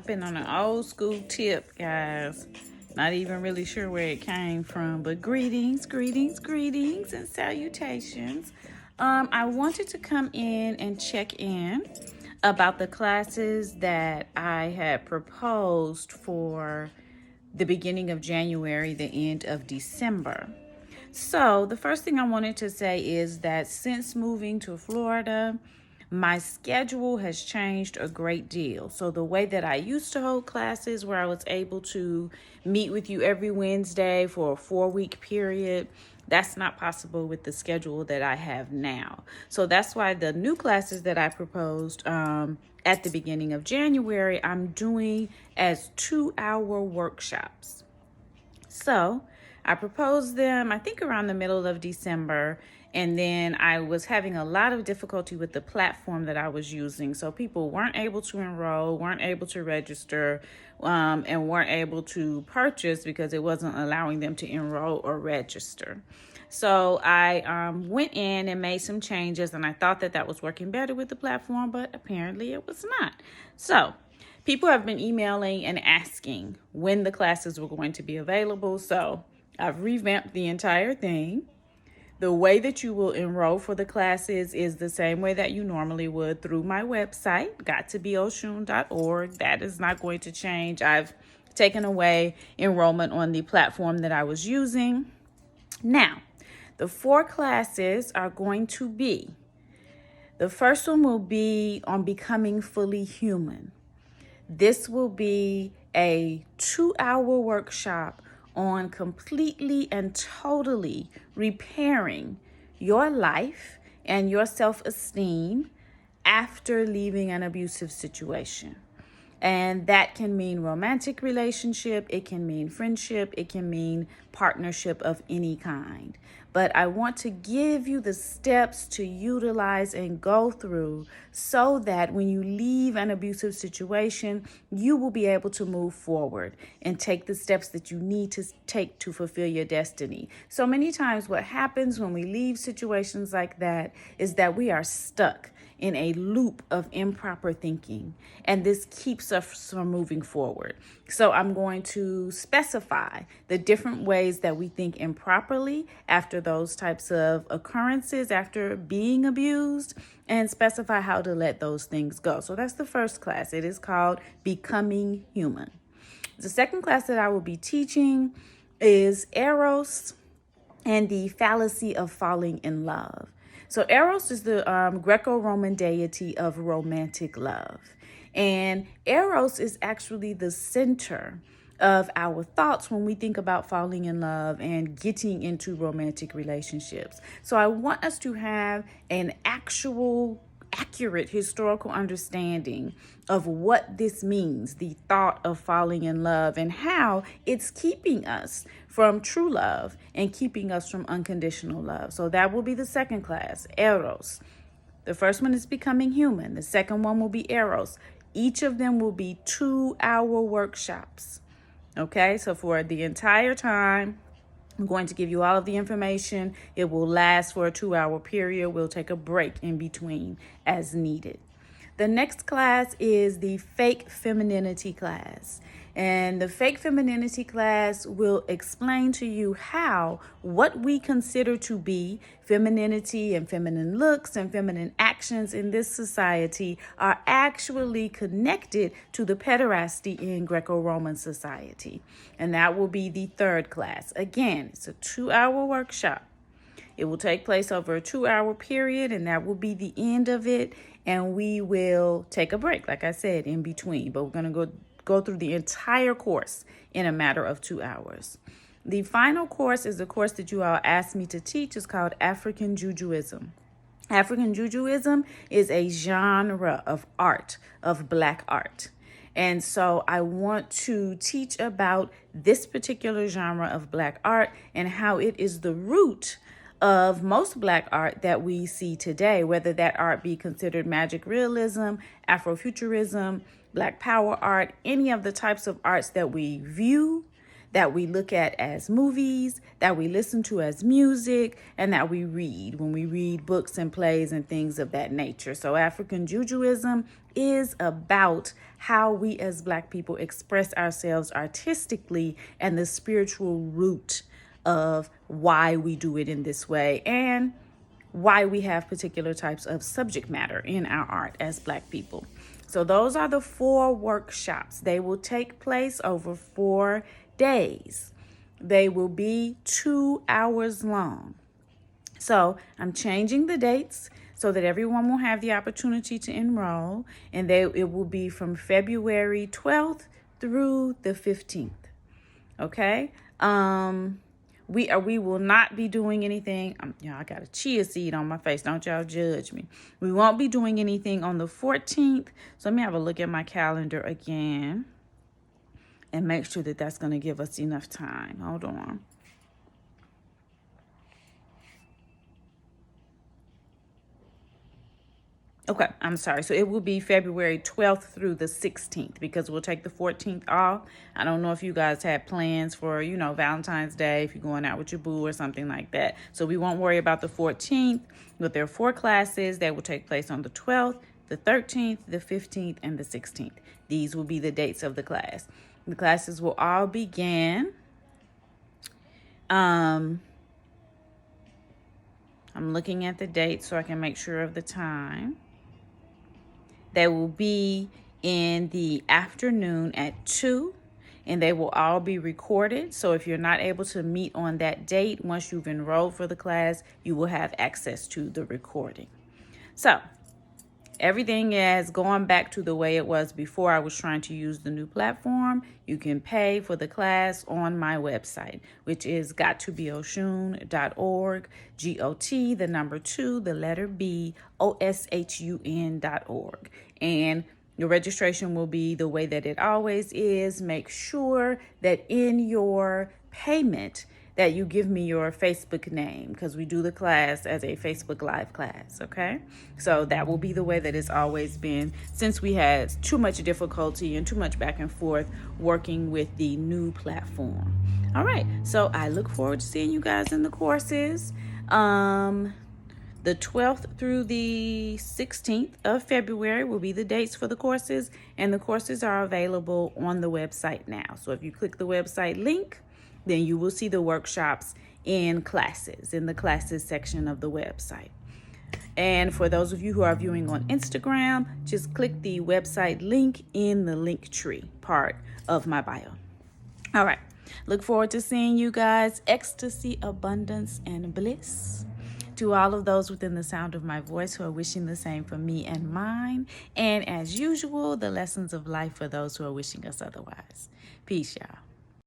I've been on an old school tip, guys. Not even really sure where it came from, but greetings, and salutations. I wanted to come in and check in about the classes that I had proposed for the beginning of January, the end of December. So, the first thing I wanted to say is that since moving to Florida, my schedule has changed a great deal. So, the way that I used to hold classes, where I was able to meet with you every Wednesday for a 4-week period, that's not possible with the schedule that I have now. So, that's why the new classes that I proposed at the beginning of January, I'm doing as 2-hour workshops. So I proposed them, I think around the middle of December. And then I was having a lot of difficulty with the platform that I was using. So people weren't able to enroll, weren't able to register, and weren't able to purchase because it wasn't allowing them to enroll or register. So I went in and made some changes, and I thought that that was working better with the platform, but apparently it was not. So people have been emailing and asking when the classes were going to be available. So I've revamped the entire thing. The way that you will enroll for the classes is the same way that you normally would through my website, gottobeoshun.org. That is not going to change. I've taken away enrollment on the platform that I was using. Now, the 4 classes are going to be, the first one will be on becoming fully human. This will be a 2-hour workshop on completely and totally repairing your life and your self-esteem after leaving an abusive situation. And that can mean romantic relationship, it can mean friendship, it can mean partnership of any kind. But I want to give you the steps to utilize and go through so that when you leave an abusive situation, you will be able to move forward and take the steps that you need to take to fulfill your destiny. So many times what happens when we leave situations like that is that we are stuck in a loop of improper thinking, and this keeps us from moving forward. So I'm going to specify the different ways that we think improperly after those types of occurrences, after being abused, and specify how to let those things go. So that's the first class. It is called Becoming Human. The second class that I will be teaching is Eros and the fallacy of falling in love. So Eros is the Greco-Roman deity of romantic love. And Eros is actually the center of our thoughts when we think about falling in love and getting into romantic relationships. So I want us to have an accurate historical understanding of what this means, the thought of falling in love, and how it's keeping us from true love and keeping us from unconditional love. So that will be the second class, Eros. The first one is Becoming Human. The second one will be Eros. Each of them will be 2-hour workshops. Okay, so for the entire time, I'm going to give you all of the information. It will last for a 2-hour period. We'll take a break in between as needed. The next class is the Fake Femininity class. And the Fake Femininity class will explain to you how what we consider to be femininity and feminine looks and feminine actions in this society are actually connected to the pederasty in Greco-Roman society. And that will be the third class. Again, it's a 2-hour workshop. It will take place over a 2-hour period, and that will be the end of it. And we will take a break, like I said, in between. But we're going to go through the entire course in a matter of 2 hours. The final course is the course that you all asked me to teach. It's called African Jujuism. African Jujuism is a genre of art, of Black art. And so I want to teach about this particular genre of Black art and how it is the root of most Black art that we see today, whether that art be considered magic realism, Afrofuturism, Black power art, any of the types of arts that we view. that we look at as movies, that we listen to as music, and that we read when we read books and plays and things of that nature. So African Jujuism is about how we as Black people express ourselves artistically and the spiritual root of why we do it in this way and why we have particular types of subject matter in our art as Black people. So those are the 4 workshops. They will take place over 4 days. They will be 2 hours long. So I'm changing the dates so that everyone will have the opportunity to enroll, and it will be from February 12th through the 15th. Okay? We will not be doing anything. I got a chia seed on my face. Don't y'all judge me. We won't be doing anything on the 14th. So let me have a look at my calendar again and make sure that that's going to give us enough time. Hold on. Okay, I'm sorry. So it will be February 12th through the 16th because we'll take the 14th off. I don't know if you guys had plans for, Valentine's Day, if you're going out with your boo or something like that. So we won't worry about the 14th, but there are 4 classes that will take place on the 12th, the 13th, the 15th, and the 16th. These will be the dates of the class. The classes will all begin. I'm looking at the dates so I can make sure of the time. They will be in the afternoon at 2, and they will all be recorded. So if you're not able to meet on that date, once you've enrolled for the class, you will have access to the recording. So everything is going back to the way it was before I was trying to use the new platform. You can pay for the class on my website, which is gottobioshun.org, GOT, the number 2, the letter B, OSHUN.org. And your registration will be the way that it always is. Make sure that in your payment that you give me your Facebook name, because we do the class as a Facebook Live class, okay? So that will be the way that it's always been since we had too much difficulty and too much back and forth working with the new platform. All right, so I look forward to seeing you guys in the courses. The 12th through the 16th of February will be the dates for the courses, and the courses are available on the website now. So if you click the website link, then you will see the workshops in the classes section of the website. And for those of you who are viewing on Instagram, just click the website link in the link tree part of my bio. All right. Look forward to seeing you guys. Ecstasy, abundance, and bliss. To all of those within the sound of my voice who are wishing the same for me and mine. And as usual, the lessons of life for those who are wishing us otherwise. Peace, y'all.